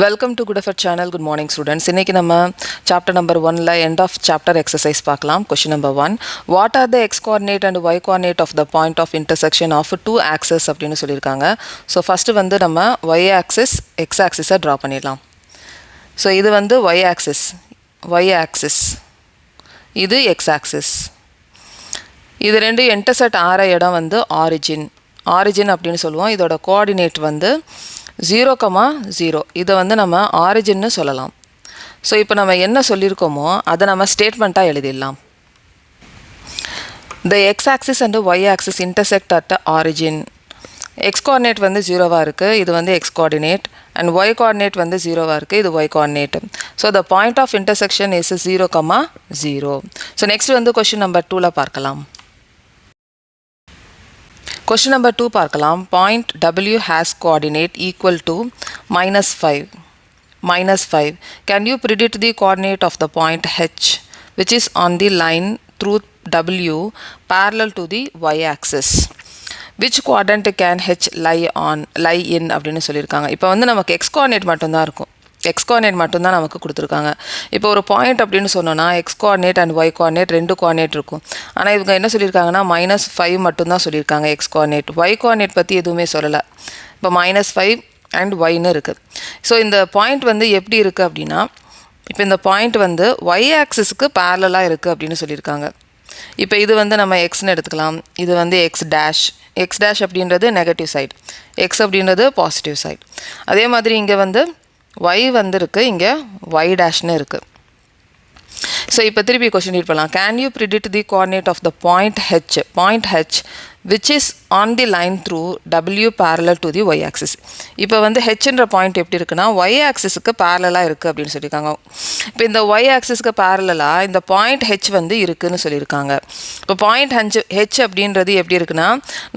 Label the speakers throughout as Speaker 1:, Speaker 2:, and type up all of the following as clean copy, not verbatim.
Speaker 1: Welcome to Good Effort channel. Good morning students. இன்னைக்கு நம்ம chapter number 1ல end of chapter exercise பார்க்கலாம். Question number 1. What are the x coordinate and y coordinate of the point of intersection of two axes அப்படினு சொல்லிருக்காங்க. So first வந்து நம்ம y axis x axis draw பண்ணிடலாம். So இது வந்து y axis. இது x axis. இது ரெண்டு intersect ஆற இடம் வந்து origin அப்படினு சொல்லுவோம். இதோட coordinate வந்து 0, 0 இதை வந்து நம்ம ஆரிஜின்னு சொல்லலாம். ஸோ இப்போ நம்ம என்ன சொல்லியிருக்கோமோ அதை நம்ம ஸ்டேட்மெண்ட்டாக எழுதிடலாம். The x-axis and y-axis intersect at origin. x-coordinate வந்து 0வாக இருக்குது, இது வந்து x-coordinate, and y-coordinate வந்து 0வாக இருக்குது, இது y-coordinate. So the point of intersection is 0, 0. So next வந்து question number 2ல பார்க்கலாம். Question number 2 பார்க்கலாம். Point W has coordinate equal to -5. Can you predict the coordinate of the point H which is on the line through W parallel to the y-axis? Which quadrant can H lie in அப்படின்னு சொல்லியிருக்காங்க. இப்போ வந்து நமக்கு x coordinate மட்டும்தான் இருக்கும். x coordinate மட்டும்தான் நமக்கு கொடுத்துருக்காங்க. இப்போ ஒரு பாயிண்ட் அப்படின்னு சொன்னோன்னா x coordinate and y coordinate ரெண்டு coordinate இருக்கும். ஆனால் இவங்க என்ன சொல்லியிருக்காங்கன்னா -5 மட்டும்தான் சொல்லியிருக்காங்க x coordinate. y coordinate பற்றி எதுவுமே சொல்லலை. இப்போ -5 and yன்னு இருக்குது. ஸோ இந்த பாயிண்ட் வந்து எப்படி இருக்குது அப்படின்னா, இப்போ இந்த பாயிண்ட் வந்து y ஆக்சிஸ்க்கு பேரலாக இருக்குது அப்படின்னு சொல்லியிருக்காங்க. இப்போ இது வந்து நம்ம எக்ஸ்ன்னு எடுத்துக்கலாம். இது வந்து x டேஷ் அப்படின்றது நெகட்டிவ் சைடு, x அப்படின்றது பாசிட்டிவ் சைடு. அதே மாதிரி இங்கே வந்து y வந்து இருக்குது, இங்கே y டேஷ்னு இருக்குது. ஸோ இப்போ திருப்பி கொஸ்டின் ரீட் பண்ணலாம். Can you predict the coordinate of the point H which is on the line through W parallel to the y axis. இப்போ வந்து ஹெச்ன்ற பாயிண்ட் எப்படி இருக்குன்னா y ஆக்சிஸுக்கு பேரலாக இருக்குது அப்படின்னு சொல்லியிருக்காங்க. இப்போ இந்த y ஆக்சிஸ்க்கு பேரலாக இந்த பாயிண்ட் ஹெச் வந்து இருக்குதுன்னு சொல்லியிருக்காங்க. இப்போ பாயிண்ட் ஹெச் அப்படின்றது எப்படி இருக்குன்னா,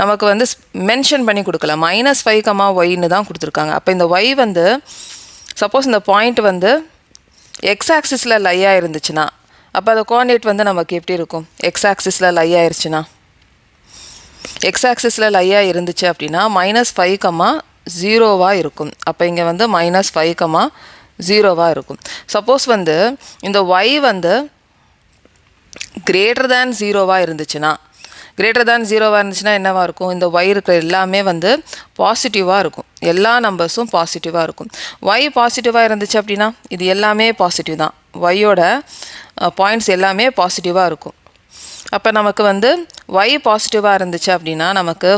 Speaker 1: நமக்கு வந்து மென்ஷன் பண்ணி கொடுக்கல, -5, yன்னு தான் கொடுத்துருக்காங்க. அப்போ இந்த y வந்து சப்போஸ் இந்த பாயிண்ட் வந்து எக்ஸ் ஆக்சிஸில் லையாக இருந்துச்சுன்னா, அப்போ அந்த கோஆர்டினேட் வந்து நமக்கு எப்படி இருக்கும்? எக்ஸ் ஆக்சிஸில் லை ஆயிருச்சுன்னா, எக்ஸ் ஆக்சிஸில் லையாக இருந்துச்சு அப்படின்னா -5, 0வாக இருக்கும். அப்போ இங்கே வந்து -5, 0வாக இருக்கும். சப்போஸ் வந்து இந்த y வந்து greater than 0வாக இருந்துச்சுன்னா, என்னவாக இருக்கும்? இந்த y இருக்கிற எல்லாமே வந்து பாசிட்டிவாக இருக்கும். எல்லா நம்பர்ஸும் பாசிட்டிவாக இருக்கும். y பாசிட்டிவாக இருந்துச்சு அப்படின்னா இது எல்லாமே பாசிட்டிவ் தான். yயோட பாயிண்ட்ஸ் எல்லாமே பாசிட்டிவாக இருக்கும். அப்போ நமக்கு வந்து y பாசிட்டிவாக இருந்துச்சு அப்படின்னா நமக்கு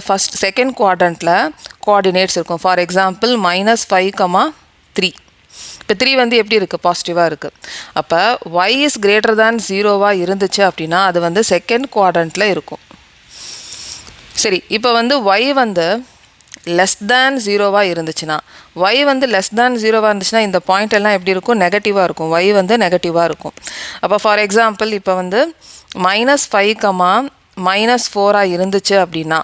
Speaker 1: செகண்ட் குவாட்ரண்ட்டில் கோஆர்டினேட்ஸ் இருக்கும். For example -5, 3. இப்போ 3 வந்து எப்படி இருக்குது? பாசிட்டிவாக இருக்குது. அப்போ y இஸ் greater than 0வாக இருந்துச்சு அப்படின்னா அது வந்து செகண்ட் குவாட்ரண்ட்டில் இருக்கும். சரி, இப்போ வந்து y வந்து லெஸ் தேன் 0வாக இருந்துச்சுன்னா, y வந்து லெஸ் தேன் 0வாக இருந்துச்சுன்னா இந்த பாயிண்ட் எல்லாம் எப்படி இருக்கும்? நெகட்டிவாக இருக்கும். y வந்து நெகட்டிவாக இருக்கும். அப்போ ஃபார் எக்ஸாம்பிள் இப்போ வந்து -5, -4 இருந்துச்சு அப்படின்னா,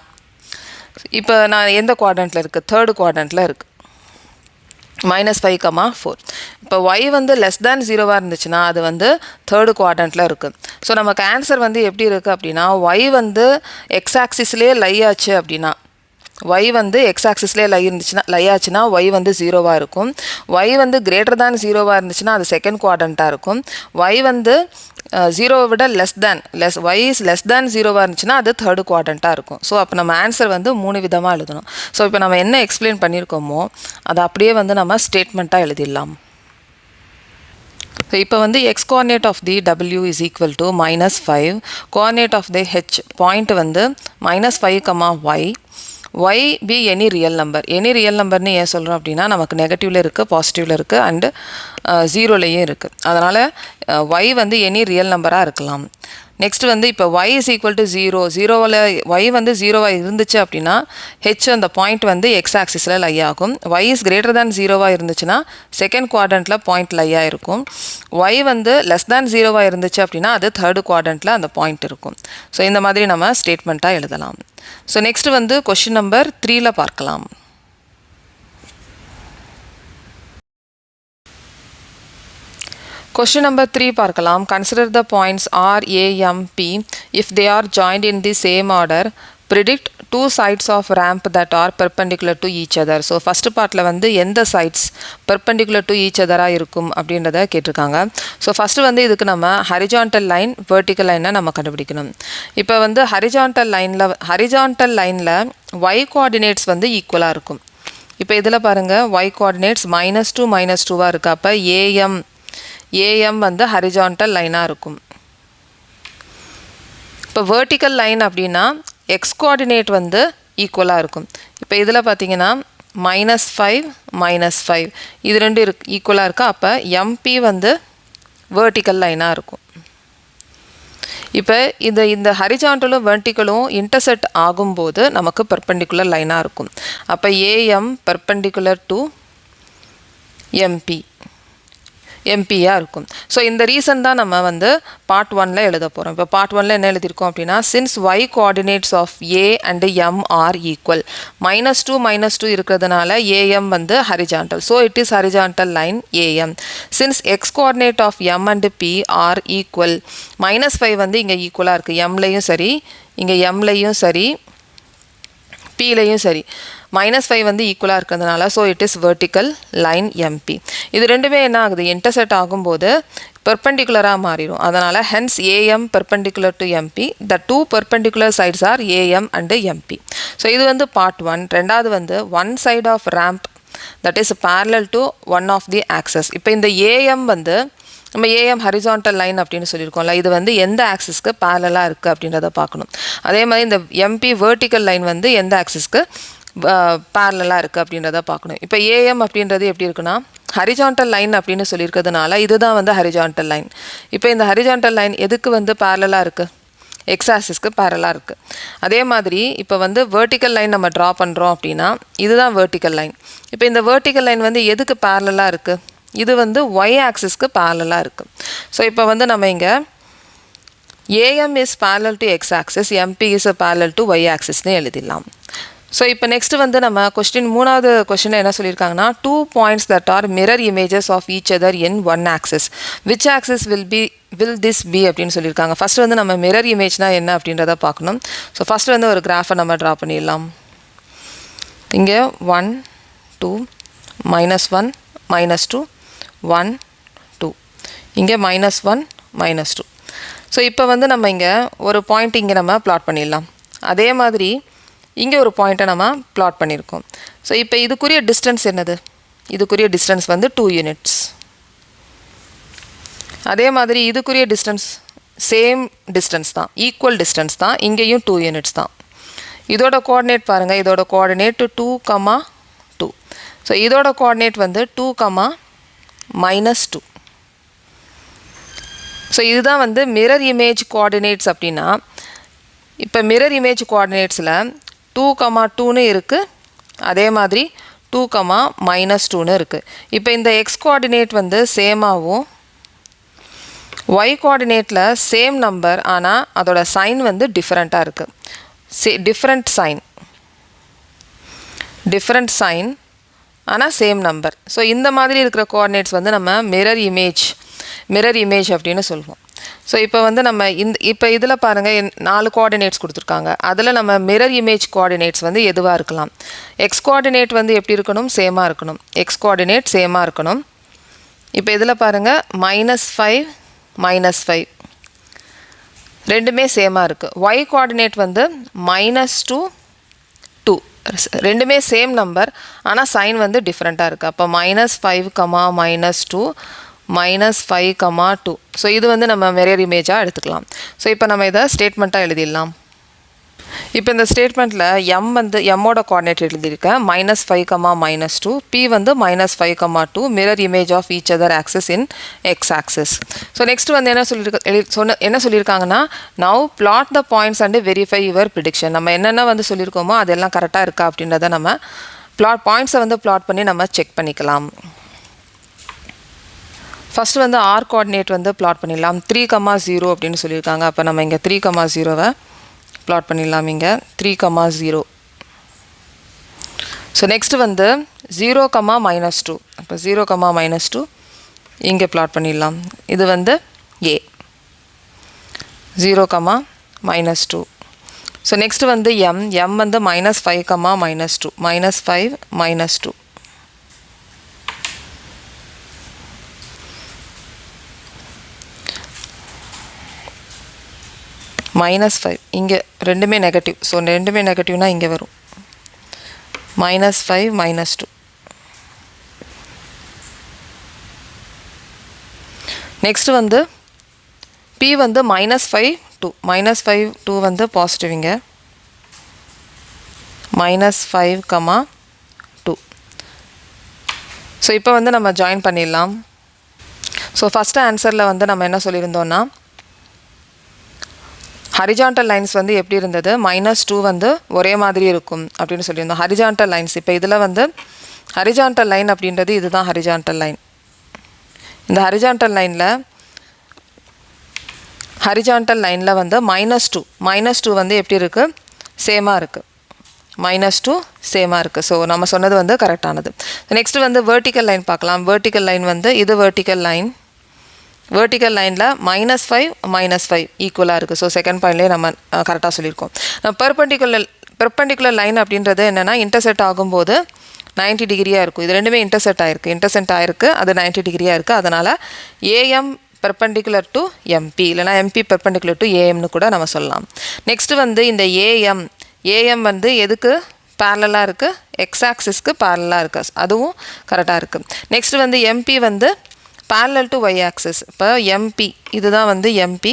Speaker 1: இப்போ நான் எந்த குவாட்ரண்ட்டில் இருக்குது? தேர்டு குவாட்ரண்ட்டில் இருக்குது. -5, 4. இப்போ y வந்து லெஸ் தேன் 0வாக இருந்துச்சுன்னா அது வந்து தேர்டு குவாட்ரண்ட்டில் இருக்குது. ஸோ நமக்கு ஆன்சர் வந்து எப்படி இருக்குது அப்படின்னா, y வந்து எக்ஸ் ஆக்சிஸ்லேயே லை ஆச்சு அப்படின்னா, y வந்து எக்ஸ் ஆக்சிஸ்லேயே லை ஆச்சுன்னா y வந்து 0வாக இருக்கும். y வந்து கிரேட்டர் தேன் 0வாக இருந்துச்சுன்னா அது செகண்ட் குவாட்ரண்ட்டாக இருக்கும். y வந்து 0வை விட y இஸ் லெஸ் தேன் 0வாக இருந்துச்சுன்னா அது தேர்டு குவாட்ரண்ட்டாக இருக்கும். ஸோ அப்போ நம்ம ஆன்சர் வந்து 3 விதமாக எழுதணும். ஸோ இப்போ நம்ம என்ன எக்ஸ்பிளைன் பண்ணியிருக்கோமோ அதை அப்படியே வந்து நம்ம ஸ்டேட்மெண்ட்டாக எழுதிடலாம். ஸோ இப்போ வந்து x coordinate of the W is equal to -5, coordinate of the H point வந்து -5, y be any real number. Any real நம்பர்னு ஏன் சொல்கிறோம் அப்படின்னா நமக்கு நெகட்டிவில் இருக்குது, பாசிட்டிவில் இருக்குது, அண்டு 0லேயும் இருக்குது. அதனால் y வந்து எனி ரியல் நம்பராக இருக்கலாம். நெக்ஸ்ட் வந்து இப்போ y இஸ் ஈக்குவல் டு 0வில் y வந்து 0வாக இருந்துச்சு அப்படின்னா ஹெச் அந்த பாயிண்ட் வந்து எக்ஸ் ஆக்சிஸில் லை ஆகும். y இஸ் கிரேட்டர் தேன் 0வாக இருந்துச்சுன்னா செகண்ட் குவாட்ரண்ட்டில் பாயிண்ட் லையாக இருக்கும். y வந்து லெஸ் தேன் 0வாக இருந்துச்சு அப்படின்னா அது தேர்டு குவாட்ரண்ட்டில் அந்த பாயிண்ட் இருக்கும். ஸோ இந்த மாதிரி நம்ம ஸ்டேட்மெண்ட்டாக எழுதலாம். ஸோ நெக்ஸ்ட் வந்து கொஷின் நம்பர் 3ல பார்க்கலாம். Question number 3 பார்க்கலாம். Consider the points R, A, M, P if they are joined in the same order predict two sides of ramp that are perpendicular to each other. So first partல வந்து எந்த sides perpendicular to each other இருக்கும் அப்படின்றத கேட்டிருக்காங்க. So first வந்து இதுக்கு நம்ம horizontal line vertical லைனை நம்ம கண்டுபிடிக்கணும். இப்போ வந்து ஹரிஜான்டல் லைனில் y கோஆர்டினேட்ஸ் வந்து ஈக்குவலாக இருக்கும். இப்போ இதில் பாருங்கள் y கோஆர்டினேட்ஸ் -2 -2வாக இருக்குது. அப்போ ஏஎம் வந்து ஹரிஜான்டல் லைனாக இருக்கும். இப்போ வெர்டிக்கல் லைன் அப்படின்னா எக்ஸ் கோஆர்டினேட் வந்து ஈக்குவலாக இருக்கும். இப்போ இதில் பார்த்தீங்கன்னா -5 இது ரெண்டு ஈக்குவலாக இருக்கா. அப்போ எம்பி வந்து வெர்டிக்கல் லைனாக இருக்கும். இப்போ இந்த ஹரிஜான்டலும் வெர்டிக்கலும் இன்டர்செக்ட் ஆகும்போது நமக்கு பெர்பெண்டிகுலர் லைனாக இருக்கும். அப்போ ஏஎம் பெர்பெண்டிகுலர் டு எம்பியாக இருக்கும். ஸோ இந்த ரீசன் தான் நம்ம வந்து பார்ட் 1ல் எழுத போகிறோம். இப்போ பார்ட் 1ல் என்ன எழுதியிருக்கோம் அப்படின்னா, since y coordinates of A and M are equal, -2 இருக்கிறதுனால ஏஎம் வந்து horizontal. So it is horizontal line AM. Since x coordinate of M and B are equal, -5 வந்து இங்கே ஈக்குவலாக இருக்குது. எம்லையும் சரி, இங்கே எம்லையும் சரி, பிலையும் சரி, -5 வந்து ஈக்குவலாக இருக்கிறதுனால so it is vertical line M P. இது ரெண்டுமே என்ன ஆகுது, இன்டர்செக்ட் ஆகும்போது பெர்பெண்டிகுலராக மாறிடும். அதனால் hence A M perpendicular to M P, the two perpendicular sides are A M and M P. So இது வந்து பார்ட் 1. ரெண்டாவது வந்து one side of ramp that is parallel to one of the axes. இப்போ இந்த ஏஎம் வந்து நம்ம ஏஎம் ஹரிசான்டல் லைன் அப்படின்னு சொல்லியிருக்கோம்ல, இது வந்து எந்த ஆக்சிஸ்க்கு பேரலாக இருக்குது அப்படின்றத பார்க்கணும். அதே மாதிரி இந்த எம்பி வெர்டிக்கல் லைன் வந்து எந்த ஆக்சிஸ்க்கு பேரலாக இருக்குது அப்படின்றத பார்க்கணும். இப்போ ஏஎம் அப்படின்றது எப்படி இருக்குன்னா, ஹரிஜான்டல் லைன் அப்படின்னு சொல்லியிருக்கிறதுனால இதுதான் வந்து ஹரிஜான்டல் லைன். இப்போ இந்த ஹரிஜான்டல் லைன் எதுக்கு வந்து பேரலாக இருக்குது, எக்ஸ் ஆக்சிஸ்க்கு பேரலாக இருக்குது. அதே மாதிரி இப்போ வந்து வெர்டிக்கல் லைன் நம்ம ட்ரா பண்ணுறோம் அப்படின்னா இதுதான் வெர்டிக்கல் லைன். இப்போ இந்த வெர்டிக்கல் லைன் வந்து எதுக்கு பேரலாக இருக்குது, இது வந்து ஒய் ஆக்சிஸ்க்கு பேரலாக இருக்குது. ஸோ இப்போ வந்து நம்ம இங்கே AM is parallel to x axis, MB is parallel to y ஆக்சிஸ்னு எழுதிடலாம். ஸோ இப்போ நெக்ஸ்ட்டு வந்து நம்ம மூணாவது கொஸ்டினில் என்ன சொல்லியிருக்காங்கன்னா, 2 points that are mirror images of each other in one axis, which axis will this be அப்படின்னு சொல்லியிருக்காங்க. ஃபஸ்ட்டு வந்து நம்ம மிரர் இமேஜ்னால் என்ன அப்படின்றத பார்க்கணும். ஸோ ஃபஸ்ட்டு வந்து ஒரு கிராஃபை நம்ம ட்ரா பண்ணிடலாம். இங்கே 1 2 -1 -2 1 2, இங்கே -1 -2. ஸோ இப்போ வந்து நம்ம இங்கே ஒரு பாயிண்ட் இங்கே நம்ம பிளாட் பண்ணிடலாம். அதே மாதிரி இங்கே ஒரு பாயிண்ட்டை நம்ம பிளாட் பண்ணியிருக்கோம். ஸோ இப்போ இதுக்குரிய டிஸ்டன்ஸ் என்னது, இதுக்குரிய டிஸ்டன்ஸ் வந்து 2 units. அதே மாதிரி இதுக்குரிய டிஸ்டன்ஸ் சேம் டிஸ்டன்ஸ் தான், ஈக்குவல் டிஸ்டன்ஸ் தான், இங்கேயும் 2 units தான். இதோட கோஆர்டினேட் பாருங்கள், இதோட கோஆர்டினேட் 2, 2. ஸோ இதோட கோஆர்டினேட் வந்து 2, -2. ஸோ இதுதான் வந்து மிரர் இமேஜ் கோஆர்டினேட்ஸ் அப்படின்னா, இப்போ மிரர் இமேஜ் கோஆர்டினேட்ஸில் 2, 2ன்னு இருக்குது. அதே மாதிரி 2, -2ன்னு இருக்குது. இப்போ இந்த எக்ஸ் கோஆர்டினேட் வந்து சேமாகவும் ஒய் கோஆர்டினேட்டில் சேம் நம்பர், ஆனால் அதோட சைன் வந்து டிஃப்ரெண்ட்டாக இருக்குது. டிஃப்ரெண்ட் சைன் ஆனால் சேம் நம்பர். ஸோ இந்த மாதிரி இருக்கிற கோஆர்டினேட்ஸ் வந்து நம்ம மிரர் இமேஜ் அப்படின்னு சொல்லுவோம். ஸோ இப்போ வந்து நம்ம இப்போ இதில் பாருங்கள் 4 கோஆர்டினேட்ஸ் கொடுத்துருக்காங்க. அதில் நம்ம மிரர் இமேஜ் கோஆர்டினேட்ஸ் வந்து எதுவாக இருக்கலாம், எக்ஸ் கோஆர்டினேட் வந்து எப்படி இருக்கணும், சேமாக இருக்கணும். எக்ஸ் கோஆர்டினேட் சேமாக இருக்கணும். இப்போ இதில் பாருங்கள் -5 ரெண்டுமே சேமாக இருக்குது. ஒய் கோஆர்டினேட் வந்து -2 2, ரெண்டுமே சேம் நம்பர், ஆனால் சைன் வந்து டிஃப்ரெண்ட்டாக இருக்குது. அப்போ -5, -2 -5, 2. ஸோ இது வந்து நம்ம மிரர் இமேஜாக எடுத்துக்கலாம். ஸோ இப்போ நம்ம இதை ஸ்டேட்மெண்ட்டாக எழுதிடலாம். இப்போ இந்த ஸ்டேட்மெண்ட்டில் எம் வந்து எம்மோட கோஆர்டினேட் எழுதியிருக்கேன், -5, -2. பி வந்து -5, 2 mirror image of each other axis in X axis. So next வந்து என்ன சொல்லியிருக்காங்கன்னா, now plot the points and verify your prediction. நம்ம என்னென்ன வந்து சொல்லியிருக்கோமோ அதெல்லாம் கரெக்டாக இருக்கா அப்படின்றத நம்ம பாயிண்ட்ஸை வந்து பிளாட் பண்ணி நம்ம செக் பண்ணிக்கலாம். ஃபஸ்ட்டு வந்து ஆர் கோஆர்டினேட் வந்து பிளாட் பண்ணிடலாம். 3, 0 அப்படின்னு சொல்லியிருக்காங்க. அப்போ நம்ம இங்கே 3, 0வை பிளாட் பண்ணிடலாம். இங்கே 3, 0. ஸோ நெக்ஸ்ட்டு வந்து 0, -2. அப்போ 0, -2 இங்கே பிளாட் பண்ணிடலாம். இது வந்து ஏ 0, -2. ஸோ நெக்ஸ்ட் வந்து m வந்து -5, -2, -5, -2. -5 இங்கே ரெண்டுமே நெகட்டிவ். ஸோ ரெண்டுமே நெகட்டிவ்னா இங்கே வரும் -5, -2. நெக்ஸ்ட் வந்து p வந்து -5, 2, -5, 2 வந்து பாசிட்டிவ் இங்கே -5, 2. ஸோ இப்போ வந்து நம்ம ஜாயின் பண்ணிடலாம். ஸோ ஃபஸ்ட்டு ஆன்சரில் வந்து நம்ம என்ன சொல்லியிருந்தோன்னா ஹரிஜான்டல் லைன்ஸ் வந்து எப்படி இருந்தது, -2 வந்து ஒரே மாதிரி இருக்கும் அப்படின்னு சொல்லியிருந்தோம். ஹரிஜான்டல் லைன்ஸ் இப்போ இதில் வந்து ஹரிஜான்டல் லைன் அப்படின்றது இதுதான் ஹரிஜான்டல் லைன். இந்த ஹரிஜான்டல் லைனில் வந்து -2 வந்து எப்படி இருக்குது, சேமாக இருக்குது. -2 சேமாக இருக்குது. ஸோ நம்ம சொன்னது வந்து கரெக்டானது. நெக்ஸ்ட்டு வந்து வெர்டிக்கல் லைன் பார்க்கலாம். வெர்டிக்கல் லைன் வந்து இது வெர்டிக்கல் லைன். வெர்டிக்கல் லைனில் -5, -5 ஈக்குவலாக இருக்குது. ஸோ செகண்ட் பாயிண்ட்லேயே நம்ம கரெக்டாக சொல்லியிருக்கோம். பெர்பெண்டிகுலர் லைன் அப்படின்றது என்னென்னா இன்டர்செக்ட் ஆகும்போது 90 டிகிரியாக இருக்கும். இது ரெண்டுமே இன்டர்செக்ட் ஆகிருக்கு, அது 90 டிகிரியாக இருக்குது. அதனால் AM பெர்பெண்டிகுலர் டு MP இல்லைனா MP பெர்பெண்டிகுலர் டு AMனு கூட நம்ம சொல்லலாம். நெக்ஸ்ட்டு வந்து இந்த AM வந்து எதுக்கு பேரலாக இருக்குது, எக்ஸ் ஆக்சிஸ்க்கு பேரலாக இருக்குது, அதுவும் கரெக்டாக இருக்குது. நெக்ஸ்ட்டு வந்து MP வந்து parallel to y axis. இப்போ MP இதுதான் வந்து MP,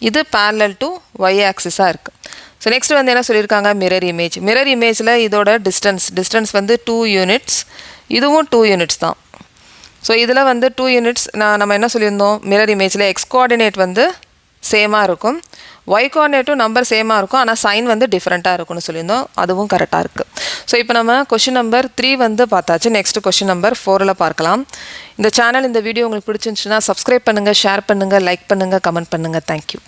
Speaker 1: இது parallel to y axis-ஆக இருக்குது. ஸோ நெக்ஸ்ட் வந்து என்ன சொல்லியிருக்காங்க, மிரர் இமேஜில் இதோட டிஸ்டன்ஸ் வந்து 2 யூனிட்ஸ், இதுவும் 2 யூனிட்ஸ் தான். ஸோ இதில் வந்து 2 யூனிட்ஸ் நம்ம என்ன சொல்லியிருந்தோம், மிரர் இமேஜில் எக்ஸ் கோஆர்டினேட் வந்து சேமாக இருக்கும், ஒய் கோஆர்டினேட்டும் நம்பர் சேமாக இருக்கும், ஆனால் சைன் வந்து டிஃப்ரெண்ட்டாக இருக்கும்னு சொல்லியிருந்தோம். அதுவும் கரெக்டாக இருக்குது. ஸோ இப்போ நம்ம கொஷின் நம்பர் 3 வந்து பார்த்தாச்சு. நெக்ஸ்ட் கொஷின் நம்பர் 4ல் பார்க்கலாம். இந்த வீடியோ உங்களுக்கு பிடிச்சிருந்துச்சுன்னா சப்ஸ்கிரைப் பண்ணுங்கள், ஷேர் பண்ணுங்கள், லைக் பண்ணுங்கள், கமெண்ட் பண்ணுங்கள். தேங்க்யூ.